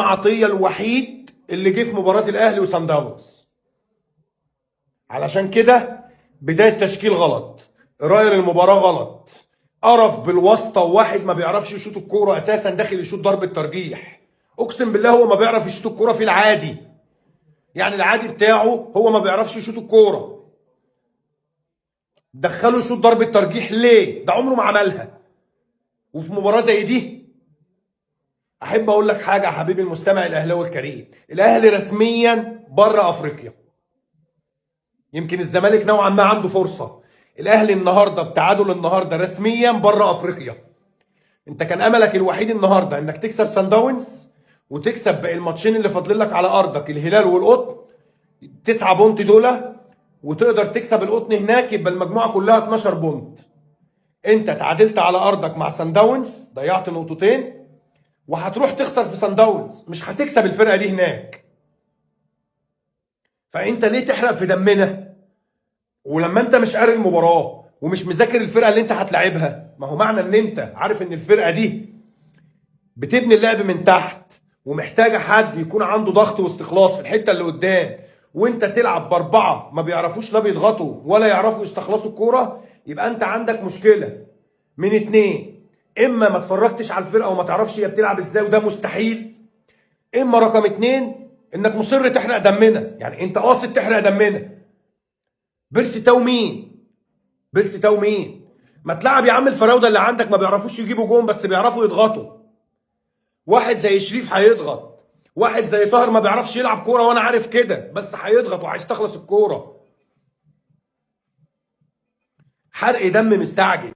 عطية الوحيد اللي جه في مباراة الاهلي وصن داونز. علشان كده بداية تشكيل غلط، قراية المباراة غلط، قرف بالواسطة، وواحد ما بيعرفش يشوط الكورة اساسا داخل يشوط ضربة ترجيح. اقسم بالله هو ما بيعرف يشوط الكورة في العادي، يعني العادي بتاعه هو ما بيعرفش يشوط الكورة. دخله يشوط ضربة ترجيح ليه؟ ده عمره ما عملها. وفي مباراة زي دي احب اقول لك حاجه يا حبيبي المستمع الاهلاوي الكريم، الاهلي رسميا بره افريقيا. يمكن الزمالك نوعا ما عنده فرصه، الاهلي النهارده بتعادل النهارده رسميا بره افريقيا. انت كان املك الوحيد النهارده انك تكسب سان داونز وتكسب باقي الماتشين اللي فاضلين لك على ارضك، الهلال والقطن، 9 بونت دول، وتقدر تكسب القطن هناك، يبقى المجموعه كلها 12 بونت. انت تعادلت على ارضك مع سان داونز، ضيعت نقطتين، وهتروح تخسر في سان داونز، مش هتكسب الفرقه دي هناك. فانت ليه تحرق في دمنا؟ ولما انت مش قاري المباراه ومش مذاكر الفرقه اللي انت هتلاعبها، ما هو معنى ان انت عارف ان الفرقه دي بتبني اللعب من تحت ومحتاجه حد يكون عنده ضغط واستخلاص في الحته اللي قدام، وانت تلعب باربعه ما بيعرفوش لا بيضغطوا ولا يعرفوا يستخلصوا الكوره، يبقى انت عندك مشكله من اتنين: اما ما اتفرجتش على الفرقه وما تعرفش هي بتلعب ازاي، وده مستحيل، اما رقم اتنين انك مصر تحرق دمنا، يعني انت قاصد تحرق دمنا. بيرسي تاو مين؟ بيرسي تاو مين؟ ما تلعب يا عم الفراوده اللي عندك، ما بيعرفوش يجيبوا جون بس بيعرفوا يضغطوا. واحد زي شريف هيضغط، واحد زي طاهر ما بيعرفش يلعب كوره وانا عارف كده، بس هيضغط وهيستخلص الكوره. حرق دم مستعجل.